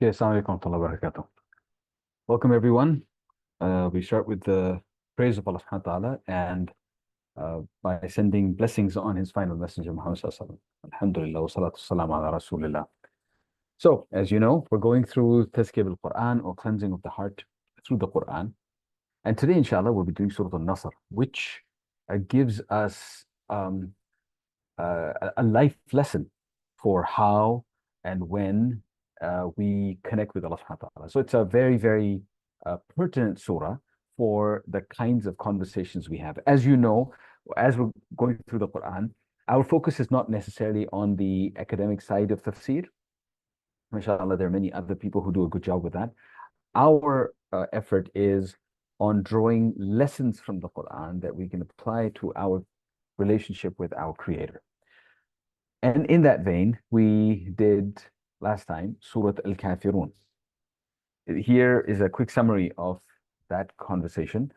Okay, assalamu alaikum wa rahmatullahi wa barakatuh. Welcome everyone. We start with the praise of Allah subhanahu wa ta'ala and by sending blessings on his final messenger Muhammad sallallahu alaihi wasallam. Alhamdulillah wa salatu salam ala rasulillah. So, as you know, we're going through Tazkiyah al-Quran or cleansing of the heart through the Quran. And today, inshallah, we'll be doing Surah An-Nasr, which gives us a life lesson for how and when we connect with Allah subhanahu wa ta'ala. So it's a very, very pertinent surah for the kinds of conversations we have. As you know, as we're going through the Quran, our focus is not necessarily on the academic side of tafsir. MashaAllah, there are many other people who do a good job with that. Our effort is on drawing lessons from the Quran that we can apply to our relationship with our Creator. And in that vein, we did last time Surah Al-Kafirun. Here is a quick summary of that conversation.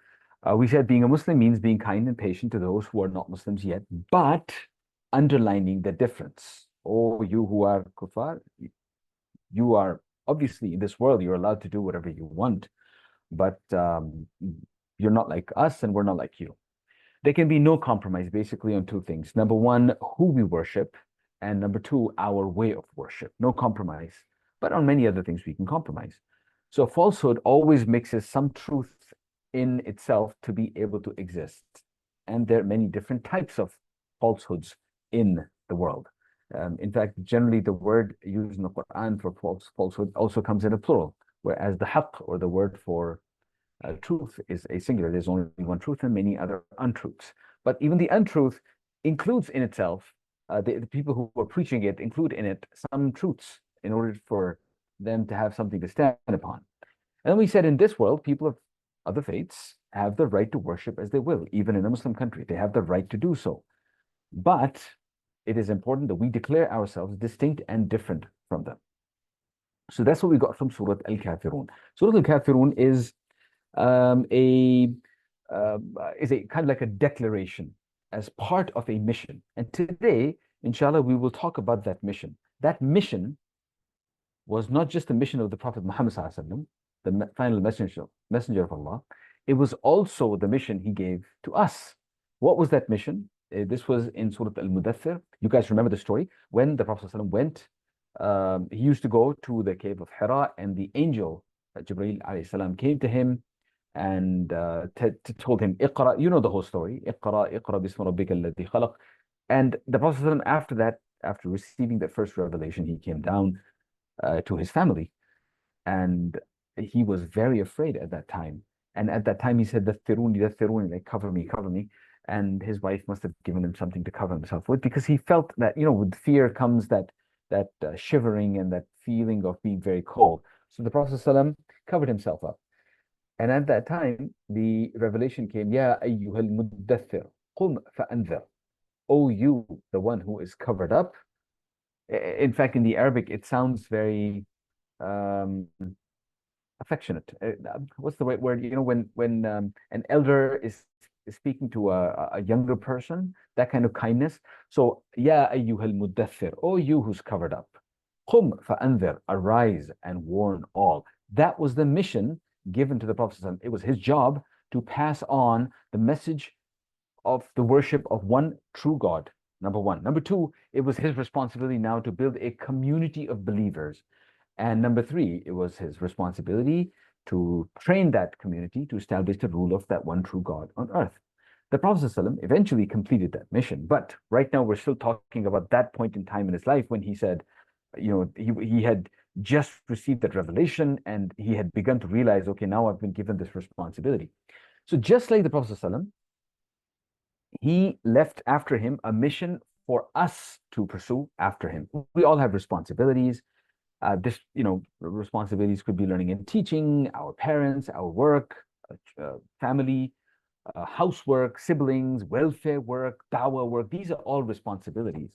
We said being a Muslim means being kind and patient to those who are not Muslims yet, but underlining the difference. Oh, you who are kuffar, you are obviously in this world, you're allowed to do whatever you want, but you're not like us and we're not like you. There can be no compromise basically on two things. Number one, who we worship, and number two, our way of worship. No compromise. But on many other things, we can compromise. So falsehood always mixes some truth in itself to be able to exist. And there are many different types of falsehoods in the world. In fact, generally the word used in the Quran for falsehood also comes in a plural, whereas the haqq, or the word for truth, is a singular. There's only one truth and many other untruths. But even the untruth includes in itself, the people who are preaching it include in it some truths in order for them to have something to stand upon. And then we said in this world, people of other faiths have the right to worship as they will, even in a Muslim country. They have the right to do so. But it is important that we declare ourselves distinct and different from them. So that's what we got from Surah Al-Kafirun. Surah Al-Kafirun is a kind of like a declaration as part of a mission. And today, inshallah, we will talk about that mission. That mission was not just the mission of the Prophet Muhammad sallallahu the final messenger of Allah. It was also the mission he gave to us. What was that mission? This was in Surah Al-Mudaththir. You guys remember the story when the Prophet sallallahu went. He used to go to the cave of Hira, and the angel Jibreel alayhi salam came to him and told him, Iqra. You know the whole story. Iqra bismi rabbika alladhi khalaq. And the Prophet ﷺ, after that, after receiving that first revelation, he came down to his family, and he was very afraid at that time. And at that time, he said, Dathiruni, like cover me, cover me. And his wife must have given him something to cover himself with, because he felt that, with fear comes that shivering and that feeling of being very cold. So the Prophet ﷺ covered himself up. And at that time, the revelation came, Ya ayyuhal muddathir, qum fa'anzir. O you, the one who is covered up. In fact, in the Arabic, it sounds very affectionate. What's the right word? When an elder is speaking to a younger person, that kind of kindness. So, Ya ayyuhal muddathir, O you who's covered up. Qum fa'anzir, arise and warn all. That was the mission given to the Prophet. It was his job to pass on the message of the worship of one true God, number one. Number two, it was his responsibility now to build a community of believers. And number three, it was his responsibility to train that community to establish the rule of that one true God on earth. The Prophet ﷺ eventually completed that mission. But right now, we're still talking about that point in time in his life when he said, he had just received that revelation and he had begun to realize, okay, now I've been given this responsibility. So just like the Prophet ﷺ, he left after him a mission for us to pursue after him. We all have responsibilities. Responsibilities could be learning and teaching, our parents, our work, family, housework, siblings, welfare work, dawah work. These are all responsibilities.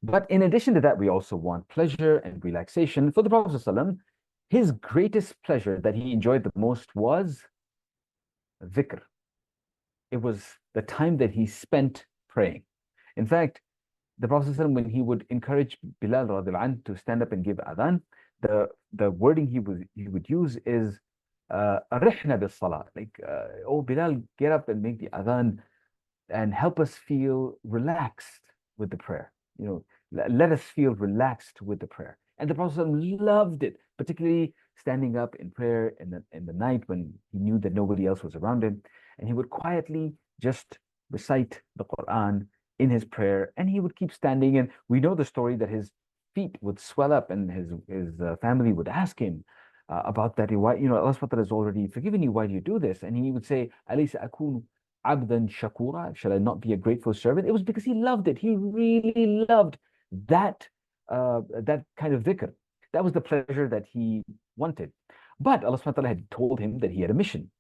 But in addition to that, we also want pleasure and relaxation. For the Prophet ﷺ, his greatest pleasure that he enjoyed the most was dhikr. It was the time that he spent praying. In fact, the Prophet ﷺ, when he would encourage Bilal radiallahu anh to stand up and give adhan, the wording he would use is "Arihna bis salah," like oh Bilal, get up and make the adhan and help us feel relaxed with the prayer. You know, let us feel relaxed with the prayer. And the Prophet loved it, particularly standing up in prayer in the night when he knew that nobody else was around him. And he would quietly just recite the Quran in his prayer, and he would keep standing. And we know the story that his feet would swell up, and his family would ask him about that. Why, Allah subhanahu wa ta'ala has already forgiven you. Why do you do this? And he would say, "Alaysa akunu abdan shakura? Shall I not be a grateful servant?" It was because he loved it. He really loved that that kind of dhikr. That was the pleasure that he wanted. But Allah subhanahu wa ta'ala had told him that he had a mission.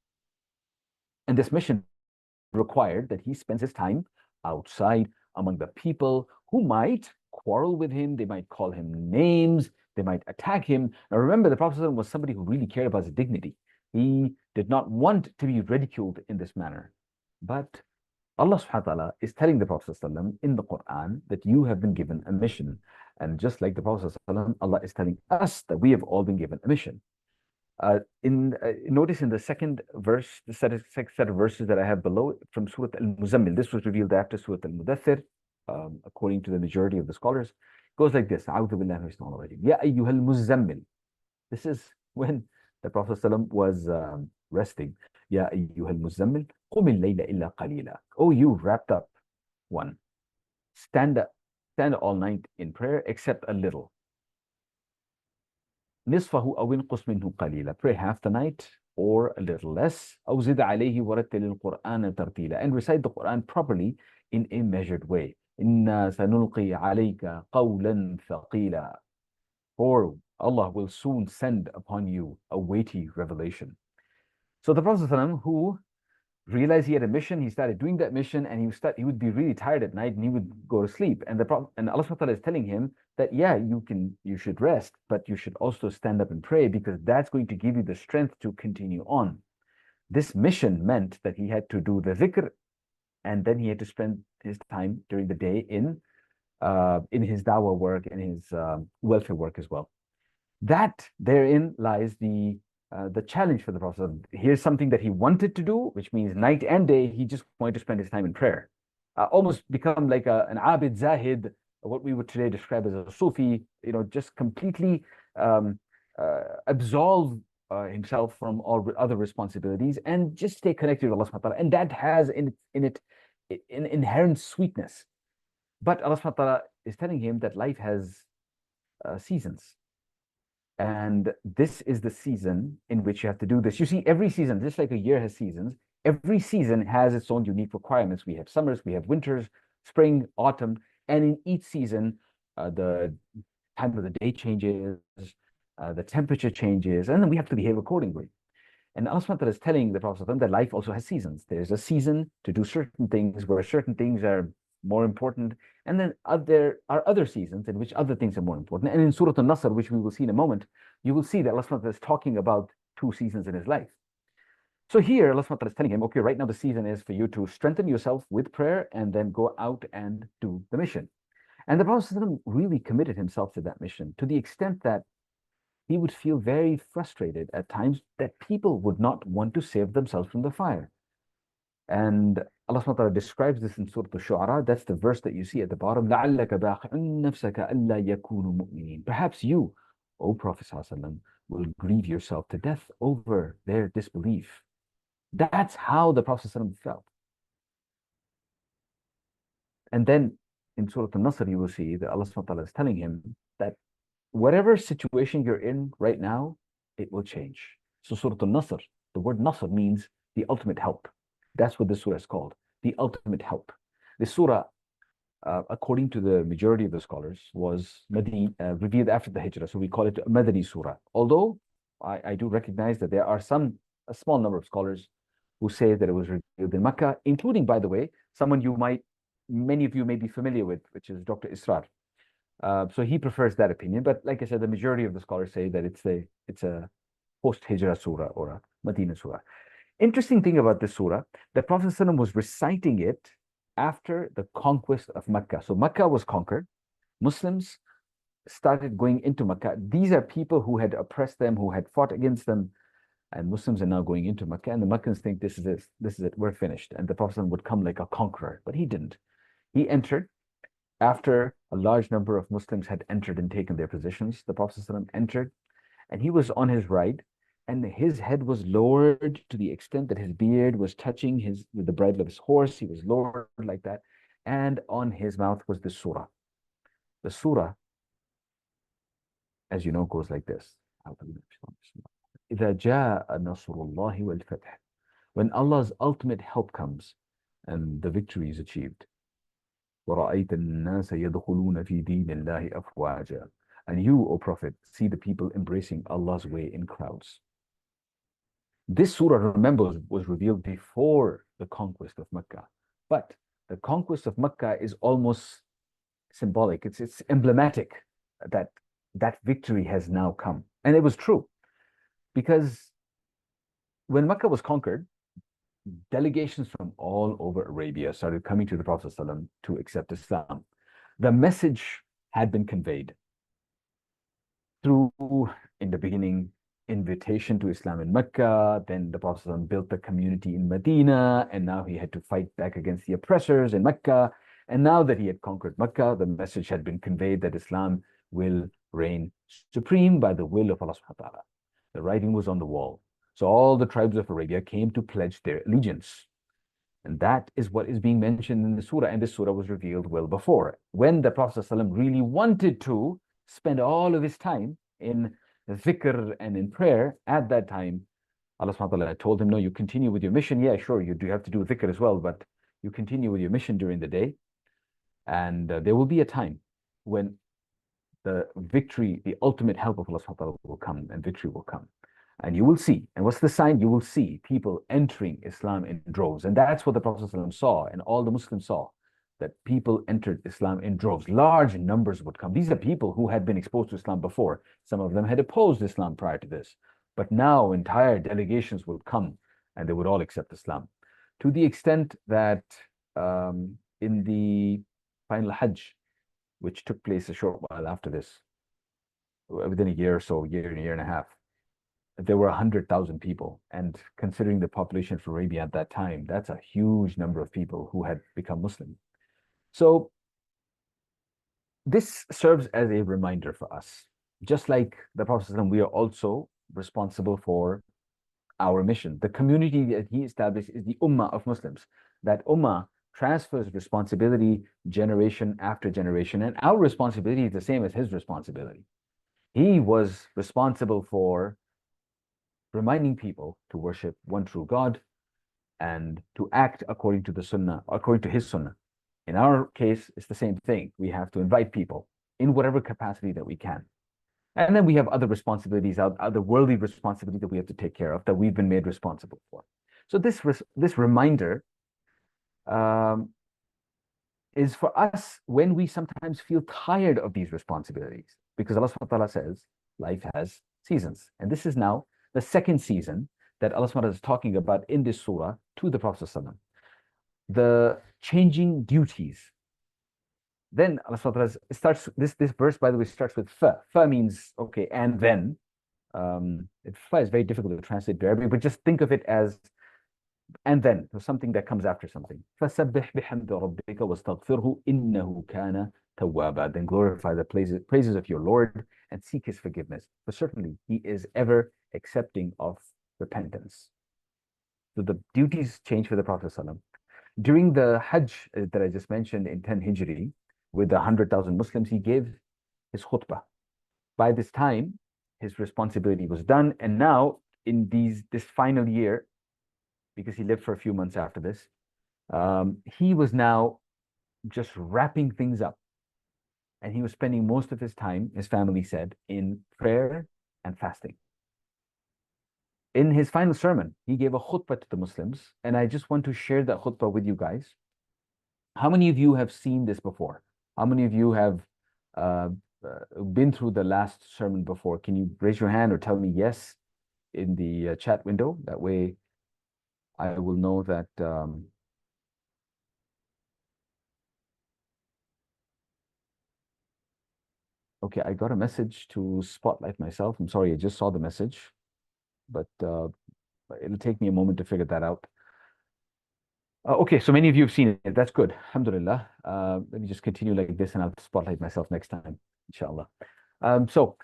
And this mission required that he spends his time outside among the people who might quarrel with him, they might call him names, they might attack him. Now remember, the Prophet was somebody who really cared about his dignity. He did not want to be ridiculed in this manner. But Allah subhanahu wa ta'ala is telling the Prophet in the Quran that you have been given a mission. And just like the Prophet, Allah is telling us that we have all been given a mission. Notice in the second verse, the second set of verses that I have below from Surah Al-Muzammil. This was revealed after Surah Al-Mudathir, according to the majority of the scholars. It goes like this: "A'udhu billahi minash shaitanir rajim. Ya ayyuhal muzammil." This is when the Prophet was resting. Ya ayyuhal muzammil, qum al-layla illa qalila. Oh, you wrapped up one. Stand all night in prayer, except a little. نصفه أو انقص منه قليلا. Pray half the night or a little less. أو زد عليه ورتل القرآن ترتيلا. And recite the Quran properly in a measured way. إنا سنلقي عليك قولا ثقيلا. For Allah will soon send upon you a weighty revelation. So the Prophet ﷺ, who realized he had a mission, he started doing that mission, and he would be really tired at night, and he would go to sleep. And Allah subhanahu wa ta'ala is telling him that yeah, you should rest, but you should also stand up and pray, because that's going to give you the strength to continue on. This mission meant that he had to do the dhikr, and then he had to spend his time during the day in his dawah work and his welfare work as well. That therein lies the challenge for the Prophet. Here's something that he wanted to do, which means night and day, he just wanted to spend his time in prayer. Almost become like an abid zahid, what we would today describe as a Sufi, just completely absolve himself from all other responsibilities and just stay connected with Allah subhanahu wa ta'ala. And that has in it an inherent sweetness. But Allah subhanahu wa ta'ala is telling him that life has seasons. And this is the season in which you have to do this. You see, every season, just like a year has seasons, every season has its own unique requirements. We have summers, we have winters, spring, autumn, and in each season, the time of the day changes, the temperature changes, and then we have to behave accordingly. And Allah subhanahu wa ta'ala is telling the Prophet that life also has seasons. There's a season to do certain things where certain things are more important. And then there are other seasons in which other things are more important. And in Surah An-Nasr, which we will see in a moment, you will see that Allah subhanahu wa ta'ala is talking about two seasons in his life. So here, Allah subhanahu wa ta'ala is telling him, okay, right now the season is for you to strengthen yourself with prayer and then go out and do the mission. And the Prophet really committed himself to that mission to the extent that he would feel very frustrated at times that people would not want to save themselves from the fire. And Allah subhanahu wa ta'ala describes this in Surah Al-Shu'ara. That's the verse that you see at the bottom. لَعَلَّكَ بَاخِعٌ نَفْسَكَ أَلَّا يَكُونُوا مُؤْمِنِينَ. Perhaps you, O Prophet ﷺ, will grieve yourself to death over their disbelief. That's how the Prophet ﷺ felt. And then in Surah An-Nasr, you will see that Allah subhanahu wa ta'ala is telling him that whatever situation you're in right now, it will change. So Surah An-Nasr, the word Nasr means the ultimate help. That's what this surah is called, the ultimate help. This surah, according to the majority of the scholars, was revealed after the Hijrah, so we call it a Madani surah. Although I do recognize that there are a small number of scholars who say that it was revealed in Makkah, including, by the way, someone many of you may be familiar with, which is Dr. Israr. So he prefers that opinion, but like I said, the majority of the scholars say that it's a post-Hijrah surah or a Medina surah. Interesting thing about this surah, the Prophet ﷺ was reciting it after the conquest of Mecca. So Mecca was conquered. Muslims started going into Makkah. These are people who had oppressed them, who had fought against them, and Muslims are now going into Makkah. And the Meccans think this is it, we're finished. And the Prophet would come like a conqueror, but he didn't. He entered after a large number of Muslims had entered and taken their positions. The Prophet entered, and he was on his right, and his head was lowered to the extent that his beard was touching his with the bridle of his horse. He was lowered like that, and on his mouth was the surah. The surah, as you know, goes like this. إذا جاء نصر الله والفتح. When Allah's ultimate help comes and the victory is achieved. وَرَأَيْتَ النَّاسَ يَدْخُلُونَ فِي دِينِ اللَّهِ أَفْوَاجًا. And you, O Prophet, see the people embracing Allah's way in crowds. This surah, remember, was revealed before the conquest of Mecca. But the conquest of Mecca is almost symbolic. It's emblematic that that victory has now come. And it was true. Because when Mecca was conquered, delegations from all over Arabia started coming to the Prophet ﷺ to accept Islam. The message had been conveyed through, in the beginning, invitation to Islam in Mecca. Then the Prophet ﷺ built the community in Medina, and now he had to fight back against the oppressors in Mecca. And now that he had conquered Mecca, the message had been conveyed that Islam will reign supreme by the will of Allah subhanahu wa ta'ala. The writing was on the wall. So all the tribes of Arabia came to pledge their allegiance. And that is what is being mentioned in the surah. And this surah was revealed well before. When the Prophet ﷺ really wanted to spend all of his time in dhikr and in prayer, at that time, Allah subhanahu wa ta'ala told him, no, you continue with your mission. Yeah, sure, you do have to do dhikr as well, but you continue with your mission during the day. And there will be a time when the victory, the ultimate help of Allah subhanahu wa ta'ala will come, and victory will come. And you will see. And what's the sign? You will see people entering Islam in droves. And that's what the Prophet ﷺ saw, and all the Muslims saw, that people entered Islam in droves. Large numbers would come. These are people who had been exposed to Islam before. Some of them had opposed Islam prior to this. But now entire delegations would come, and they would all accept Islam. To the extent that in the final Hajj, which took place a short while after this, within a year or so, year and a half, there were 100,000 people. And considering the population of Arabia at that time, that's a huge number of people who had become Muslim. So this serves as a reminder for us. Just like the Prophet ﷺ, we are also responsible for our mission. The community that he established is the ummah of Muslims. That ummah transfers responsibility generation after generation, and our responsibility is the same as his responsibility. He was responsible for reminding people to worship one true God and to act according to the sunnah, according to his sunnah. In our case, it's the same thing. We have to invite people in whatever capacity that we can. And then we have other responsibilities, other worldly responsibilities that we have to take care of, that we've been made responsible for. So this reminder is for us when we sometimes feel tired of these responsibilities, because Allah subhanahu wa ta'ala says life has seasons. And this is now the second season that Allah subhanahu wa ta'ala is talking about in this surah to the Prophet ﷺ. The changing duties. Then Allah subhanahu wa ta'ala starts, this verse, by the way, starts with fa. Fa means, okay, and then. Fa is very difficult to translate to Arabic, but just think of it as and then, so something that comes after something. فَسَبِّحْ بِحَمْدِ رَبِّكَ وَاسْتَغْفِرْهُ إِنَّهُ كَانَ تَوَّابًا. Then glorify the praises of your Lord and seek his forgiveness. For certainly he is ever accepting of repentance. So the duties change for the Prophet ﷺ. During the Hajj that I just mentioned in 10 Hijri, with the 100,000 Muslims, he gave his khutbah. By this time, his responsibility was done. And now, in this final year, because he lived for a few months after this, he was now just wrapping things up. And he was spending most of his time, his family said, in prayer and fasting. In his final sermon, he gave a khutbah to the Muslims, and I just want to share that khutbah with you guys. How many of you have seen this before? How many of you have been through the last sermon before? Can you raise your hand or tell me yes in the chat window? That way I will know that Okay, I got a message to spotlight myself. I'm sorry, I just saw the message, but it'll take me a moment to figure that out. Okay, so many of you have seen it. That's good. Alhamdulillah. Let me just continue like this and I'll spotlight myself next time, inshallah. So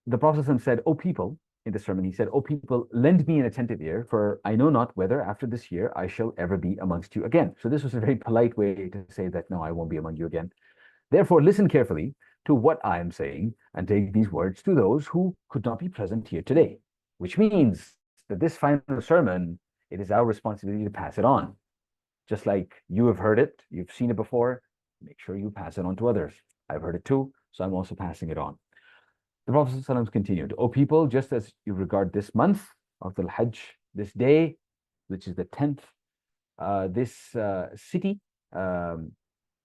the Prophet ﷺ said, "O people," in the sermon, he said, "O people, lend me an attentive ear, for I know not whether after this year I shall ever be amongst you again." So this was a very polite way to say that, no, I won't be among you again. Therefore, listen carefully to what I am saying and take these words to those who could not be present here today, which means that this final sermon, it is our responsibility to pass it on. Just like you have heard it, you've seen it before, make sure you pass it on to others. I've heard it too, so I'm also passing it on. The Prophet ﷺ continued, "O people, just as you regard this month of the Hajj, this day, which is the 10th, this city,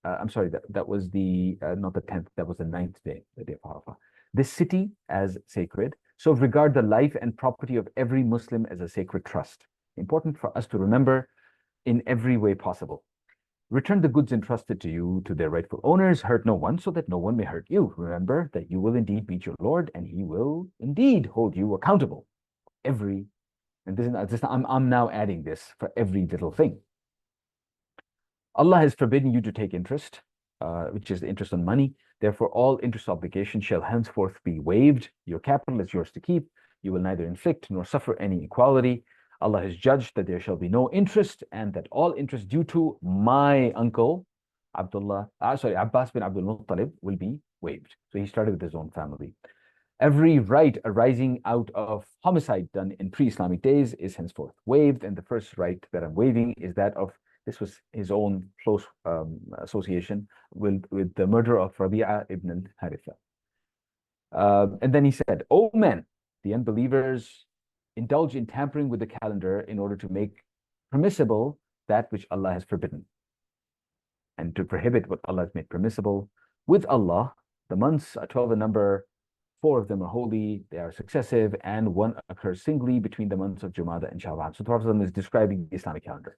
I'm sorry, that was the, not the 10th, that was the 9th day, the day of Arafah. This city as sacred, so regard the life and property of every Muslim as a sacred trust. Important for us to remember in every way possible. Return the goods entrusted to you to their rightful owners. Hurt no one so that no one may hurt you. Remember that you will indeed meet your Lord and he will indeed hold you accountable. And I'm now adding this for every little thing. Allah has forbidden you to take interest, which is the interest on money. Therefore, all interest obligations shall henceforth be waived. Your capital is yours to keep. You will neither inflict nor suffer any equality. Allah has judged that there shall be no interest and that all interest due to my uncle, Abbas bin Abdul Muttalib, will be waived. So he started with his own family. Every right arising out of homicide done in pre-Islamic days is henceforth waived. And the first right that I'm waiving is that of, this was his own close association with the murder of Rabi'a ibn al-Haritha. And then he said, "O men, the unbelievers indulge in tampering with the calendar in order to make permissible that which Allah has forbidden, and to prohibit what Allah has made permissible. With Allah, the months are 12 in number, 4 of them are holy, they are successive, and one occurs singly between the months of Jumada and Shawwal." So the Prophet is describing the Islamic calendar,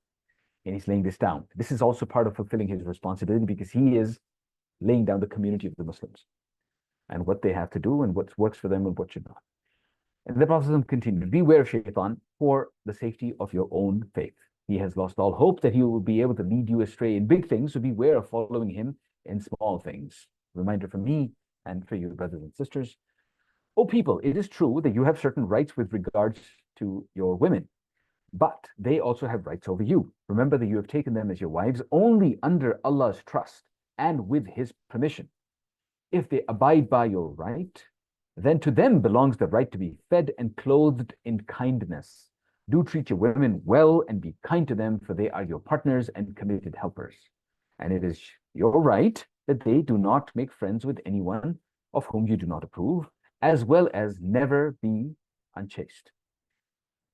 and he's laying this down. This is also part of fulfilling his responsibility because he is laying down the community of the Muslims and what they have to do and what works for them and what should not. And the Prophet continued, "Beware of Shaitan for the safety of your own faith. He has lost all hope that he will be able to lead you astray in big things, so beware of following him in small things." Reminder from me and for you, brothers and sisters. "O people, it is true that you have certain rights with regards to your women, but they also have rights over you. Remember that you have taken them as your wives only under Allah's trust and with his permission. If they abide by your right, then to them belongs the right to be fed and clothed in kindness. Do treat your women well and be kind to them, for they are your partners and committed helpers. And it is your right that they do not make friends with anyone of whom you do not approve, as well as never be unchaste.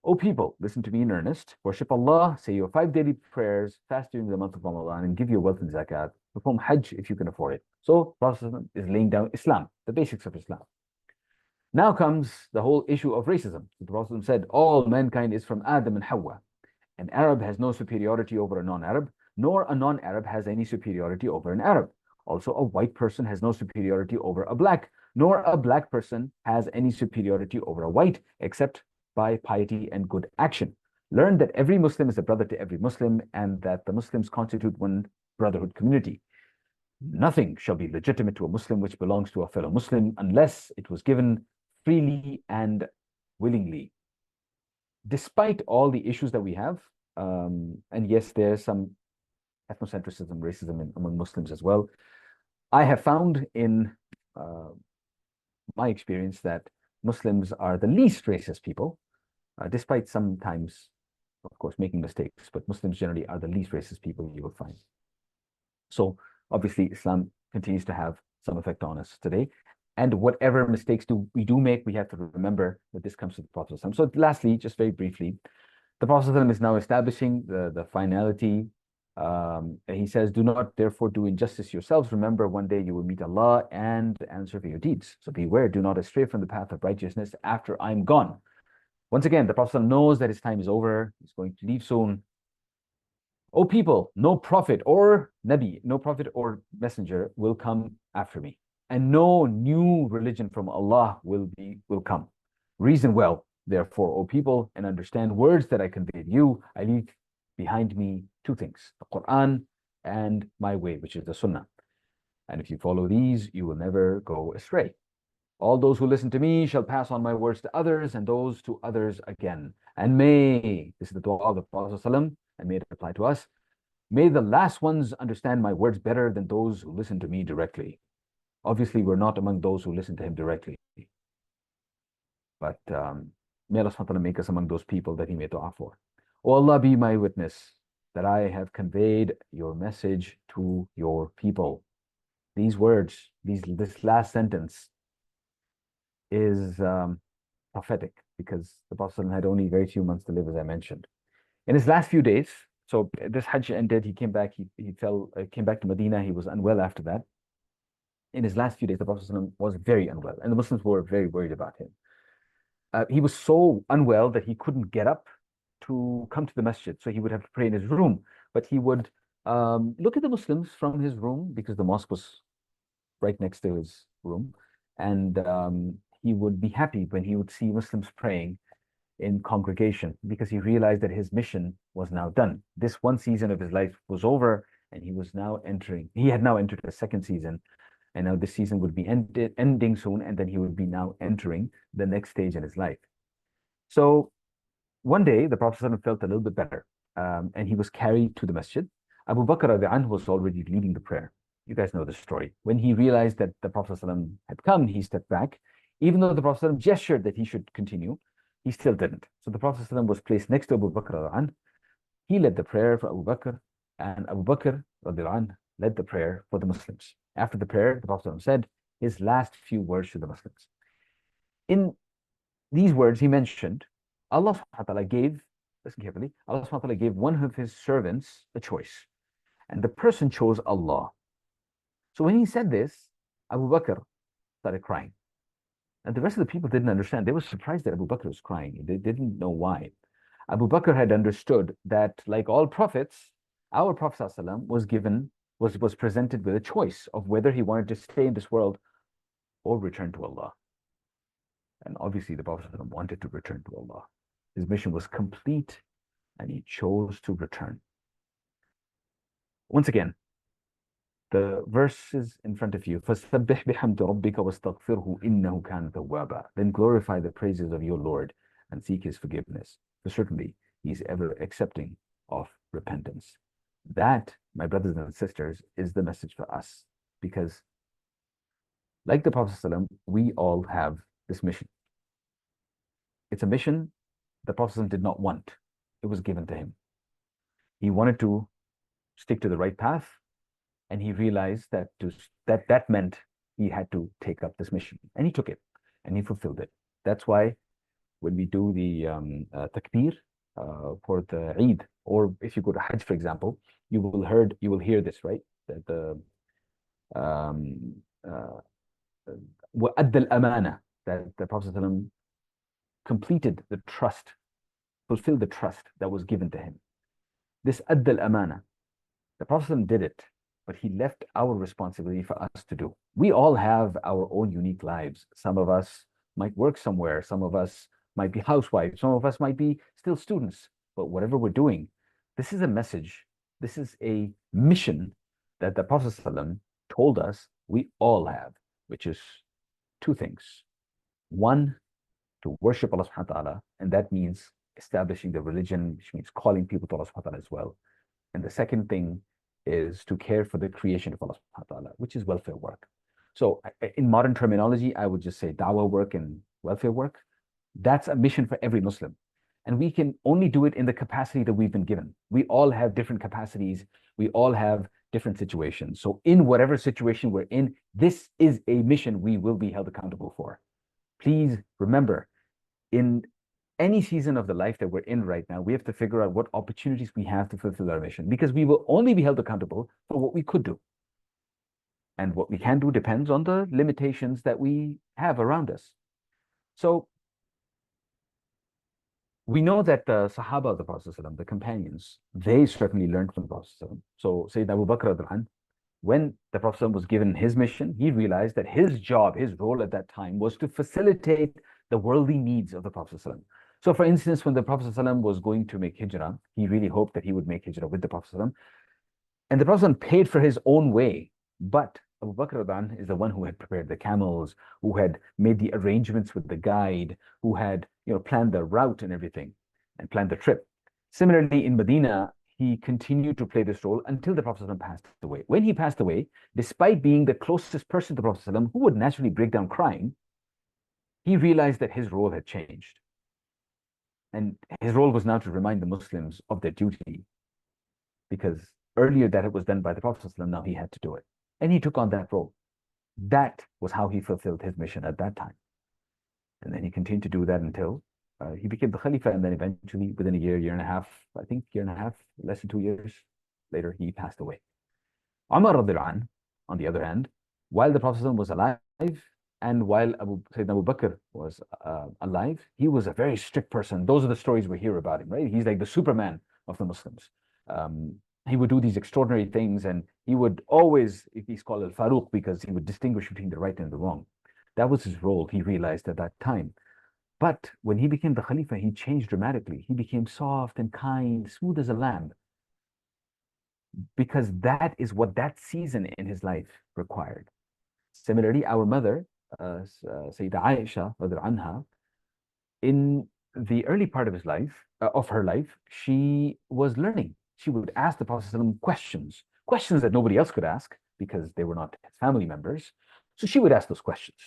O people, listen to me in earnest. Worship Allah, say your 5 daily prayers, fast during the month of Ramadan, and give your wealth in zakat. Perform Hajj if you can afford it." So Prophet is laying down Islam, the basics of Islam. Now comes the whole issue of racism. The Prophet said, "All mankind is from Adam and Hawa. An Arab has no superiority over a non-Arab, nor a non-Arab has any superiority over an Arab. Also, a white person has no superiority over a black, nor a black person has any superiority over a white, except by piety and good action. Learn that every Muslim is a brother to every Muslim, and that the Muslims constitute one brotherhood community. Nothing shall be legitimate to a Muslim which belongs to a fellow Muslim unless it was given freely and willingly." Despite all the issues that we have, and yes, there's some ethnocentrism, racism among Muslims as well, I have found in my experience that Muslims are the least racist people, despite sometimes, of course, making mistakes, but Muslims generally are the least racist people you will find. So obviously, Islam continues to have some effect on us today. And whatever mistakes we do make, we have to remember that this comes to the Prophet. So lastly, just very briefly, the Prophet is now establishing the finality. He says, "Do not therefore do injustice yourselves. Remember, one day you will meet Allah and answer for your deeds. So beware, do not astray from the path of righteousness after I'm gone." Once again, the Prophet knows that his time is over. He's going to leave soon. "O people, no prophet or Nabi, no prophet or messenger will come after me. and no new religion from Allah will come. Reason well, therefore, O people, and understand words that I conveyed you. I leave behind me two things, the Quran and my way, which is the Sunnah. And if you follow these, you will never go astray. All those who listen to me shall pass on my words to others, and those to others again. And may, this is the dua of the Prophet ﷺ, and may it apply to us, may the last ones understand my words better than those who listen to me directly. Obviously, we're not among those who listen to him directly, but may Allah subhanahu wa ta'ala make us among those people that he made dua for. O Allah, be my witness that I have conveyed your message to your people. These words, this last sentence is prophetic, because the Prophet had only very few months to live, as I mentioned. In his last few days, so this Hajj ended, he came back, came back to Medina, he was unwell after that. In his last few days, the Prophet was very unwell, and the Muslims were very worried about him. He was so unwell that he couldn't get up to come to the masjid, so he would have to pray in his room. But he would look at the Muslims from his room, because the mosque was right next to his room, and he would be happy when he would see Muslims praying in congregation, because he realized that his mission was now done. This one season of his life was over, and he had now entered the second season, and now this season would be ending soon, and then he would be now entering the next stage in his life. So one day, the Prophet ﷺ felt a little bit better, and he was carried to the masjid. Abu Bakr anhu was already leading the prayer. You guys know the story. When he realized that the Prophet ﷺ had come, he stepped back. Even though the Prophet ﷺ gestured that he should continue, he still didn't. So the Prophet ﷺ was placed next to Abu Bakr anhu. He led the prayer for Abu Bakr, and Abu Bakr anhu led the prayer for the Muslims. After the prayer, the Prophet ﷺ said his last few words to the Muslims. In these words, he mentioned Allah subhanahu wa ta'ala gave, listen carefully, Allah subhanahu wa ta'ala gave one of his servants a choice, and the person chose Allah. So when he said this, Abu Bakr started crying. And the rest of the people didn't understand. They were surprised that Abu Bakr was crying. They didn't know why. Abu Bakr had understood that, like all prophets, our Prophet ﷺ was presented with a choice of whether he wanted to stay in this world or return to Allah. And obviously the Prophet ﷺ wanted to return to Allah. His mission was complete, and he chose to return. Once again, the verses in front of you. فَسَبِّحْ بِحَمْدِ رَبِّكَ وَاسْتَغْفِرْهُ إِنَّهُ كَانَ تَوَّابًا. Then glorify the praises of your Lord and seek his forgiveness. For certainly he is ever accepting of repentance. That, my brothers and sisters, is the message for us. Because like the Prophet ﷺ, we all have this mission. It's a mission the Prophet ﷺ did not want. It was given to him. He wanted to stick to the right path, and he realized that that meant he had to take up this mission, and he took it, and he fulfilled it. That's why when we do the takbir for the Eid, or if you go to Hajj, for example, you will hear this, right? That the وَأَدَّى الْأَمَانَةِ, that the Prophet ﷺ completed the trust, fulfilled the trust that was given to him. This أَدَّى الْأَمَانَةِ, the Prophet ﷺ did it, but he left our responsibility for us to do. We all have our own unique lives. Some of us might work somewhere. Some of us might be housewives. Some of us might be still students. But whatever we're doing, this is a message. This is a mission that the Prophet ﷺ told us we all have, which is two things. One, to worship Allah subhanahu wa ta'ala, and that means establishing the religion, which means calling people to Allah subhanahu wa ta'ala as well. And the second thing is to care for the creation of Allah subhanahu wa ta'ala, which is welfare work. So in modern terminology, I would just say dawah work and welfare work. That's a mission for every Muslim. And we can only do it in the capacity that we've been given. We all have different capacities. We all have different situations. So in whatever situation we're in, this is a mission we will be held accountable for. Please remember, in any season of the life that we're in right now, we have to figure out what opportunities we have to fulfill our mission, because we will only be held accountable for what we could do. And what we can do depends on the limitations that we have around us. So we know that the Sahaba of the Prophet ﷺ, the companions, they certainly learned from the Prophet ﷺ. So Sayyidina Abu Bakr, when the Prophet was given his mission, he realized that his job, his role at that time was to facilitate the worldly needs of the Prophet. So, for instance, when the Prophet was going to make hijrah, he really hoped that he would make hijrah with the Prophet. And the Prophet paid for his own way. But Abu Bakr is the one who had prepared the camels, who had made the arrangements with the guide, who had planned the route and everything, and planned the trip. Similarly, in Medina, he continued to play this role until the Prophet passed away. When he passed away, despite being the closest person to the Prophet, who would naturally break down crying, he realized that his role had changed. And his role was now to remind the Muslims of their duty, because earlier that it was done by the Prophet, now he had to do it. And he took on that role. That was how he fulfilled his mission at that time. And then he continued to do that until he became the Khalifa, and then eventually, within a year, year and a half, I think year and a half, less than 2 years later, he passed away. Umar radiallahu anh, on the other hand, while the Prophet was alive and while Sayyidina Abu Bakr was alive, he was a very strict person. Those are the stories we hear about him, right? He's like the Superman of the Muslims. He would do these extraordinary things, and he would always, he's called Al-Faruq because he would distinguish between the right and the wrong. That was his role, he realized at that time. But when he became the Khalifa, he changed dramatically. He became soft and kind, smooth as a lamb, because that is what that season in his life required. Similarly, our mother, Sayyidah Aisha, anha, in the early part of his life, of her life, she was learning. She would ask the Prophet ﷺ questions that nobody else could ask because they were not his family members. So she would ask those questions.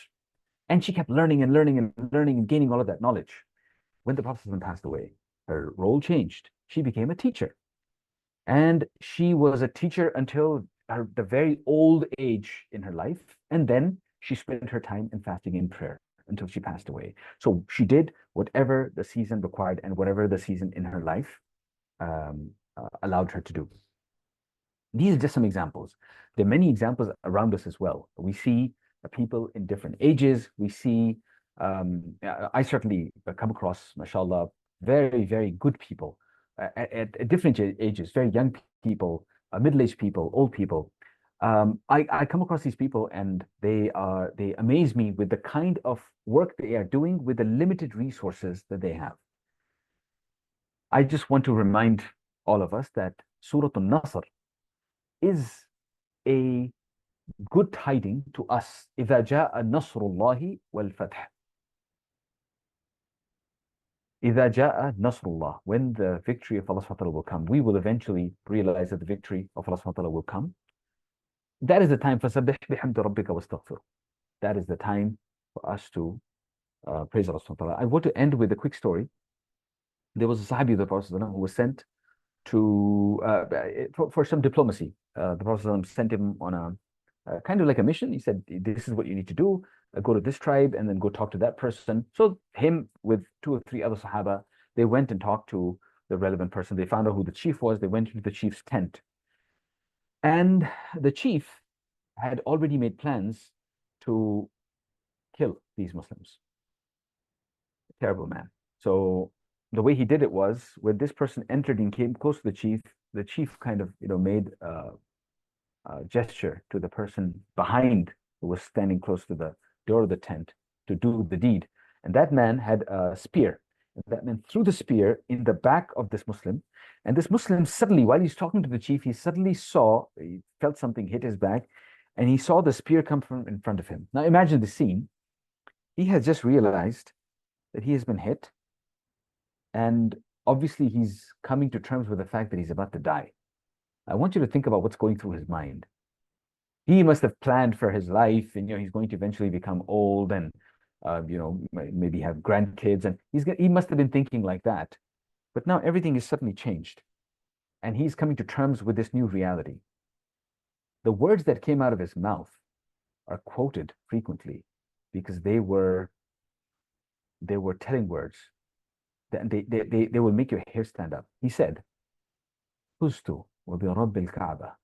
And she kept learning and learning and learning and gaining all of that knowledge. When the Prophet ﷺ passed away, her role changed. She became a teacher. And she was a teacher until the very old age in her life. And then she spent her time in fasting and prayer until she passed away. So she did whatever the season required and whatever the season in her life allowed her to do. These are just some examples. There are many examples around us as well. We see people in different ages. We see, I certainly come across, mashallah, very, very good people at different ages, very young people, middle-aged people, old people. I come across these people, and they amaze me with the kind of work they are doing with the limited resources that they have. I just want to remind all of us that Surah An-Nasr is a good tiding to us. إِذَا جَاءَ نَصْرُ اللَّهِ وَالْفَتْحِ. إِذَا جَاءَ نَصْرُ اللَّهِ. When the victory of Allah subhanahu wa ta'ala will come, we will eventually realize that the victory of Allah subhanahu wa ta'ala will come. That is the time for فَسَبِّحْ بِحَمْدِ رَبِّكَ وَاسْتَغْفِرْ. That is the time for us to praise Allah subhanahu wa ta'ala. I want to end with a quick story. There was a Sahabi of the Prophet who was sent to for some diplomacy. The Prophet sent him on a kind of like a mission. He said, this is what you need to do. Go to this tribe and then go talk to that person. So him with 2 or 3 other Sahaba, they went and talked to the relevant person. They found out who the chief was. They went into the chief's tent. And the chief had already made plans to kill these Muslims. A terrible man. So the way he did it was, when this person entered and came close to the chief kind of made a gesture to the person behind who was standing close to the door of the tent to do the deed. And that man had a spear. And that man threw the spear in the back of this Muslim. And this Muslim suddenly, while he's talking to the chief, he felt something hit his back, and he saw the spear come from in front of him. Now imagine the scene. He has just realized that he has been hit. And obviously he's coming to terms with the fact that he's about to die. I want you to think about what's going through his mind. He must have planned for his life, and he's going to eventually become old and maybe have grandkids, and he must have been thinking like that. But now everything is suddenly changed, and he's coming to terms with this new reality. The words that came out of his mouth are quoted frequently because they were telling words. They will make your hair stand up. He said, "Fustu wa bi Rabbil Kaaba."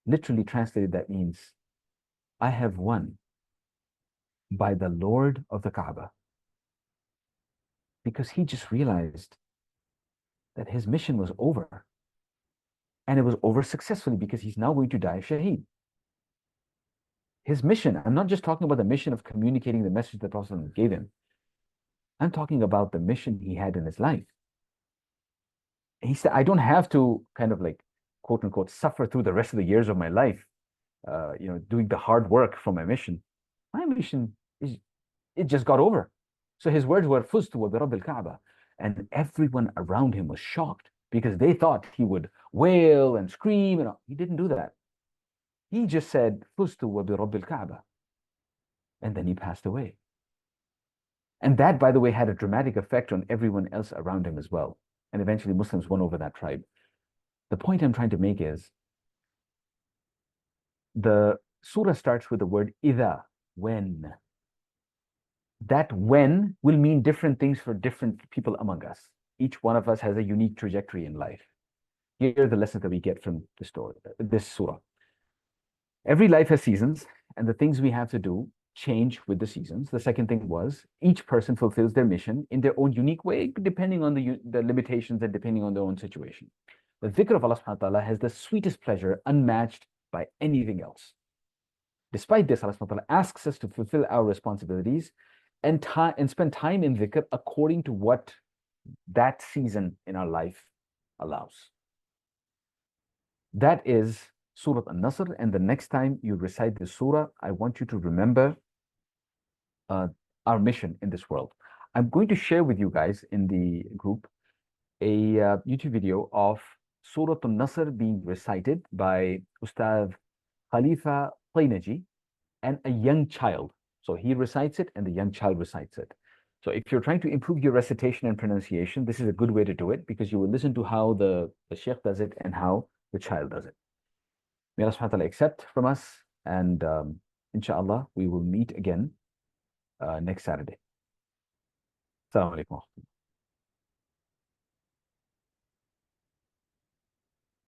Literally translated, that means, I have won by the Lord of the Kaaba. Because he just realized that his mission was over. And it was over successfully, because he's now going to die shaheed. His mission, I'm not just talking about the mission of communicating the message the Prophet gave him. I'm talking about the mission he had in his life. He said, I don't have to kind of like, quote unquote, suffer through the rest of the years of my life, doing the hard work for my mission. My mission is, it just got over. So his words were, Fuztu wa bi Rabbil Kaaba. And everyone around him was shocked because they thought he would wail and scream. And he didn't do that. He just said, Fuztu wa bi Rabbil Kaaba. And then he passed away. And that, by the way, had a dramatic effect on everyone else around him as well. And eventually Muslims won over that tribe. The point I'm trying to make is the surah starts with the word idha, when. That when will mean different things for different people among us. Each one of us has a unique trajectory in life. Here are the lessons that we get from the story, this surah. Every life has seasons, and the things we have to do change with the seasons. The second thing was each person fulfills their mission in their own unique way, depending on the limitations and depending on their own situation. The dhikr of Allah subhanahu wa ta'ala has the sweetest pleasure unmatched by anything else. Despite this, Allah subhanahu wa ta'ala asks us to fulfill our responsibilities and spend time in dhikr according to what that season in our life allows. That is Surah An-Nasr, and the next time you recite this surah, I want you to remember our mission in this world. I'm going to share with you guys in the group a YouTube video of Surah An-Nasr being recited by Ustad Khalifa Qainaji and a young child. So he recites it and the young child recites it. So if you're trying to improve your recitation and pronunciation, this is a good way to do it because you will listen to how the sheikh does it and how the child does it. May Allah subhanahu wa ta'ala accept from us, and inshallah, we will meet again next Saturday. Assalamu alaikum.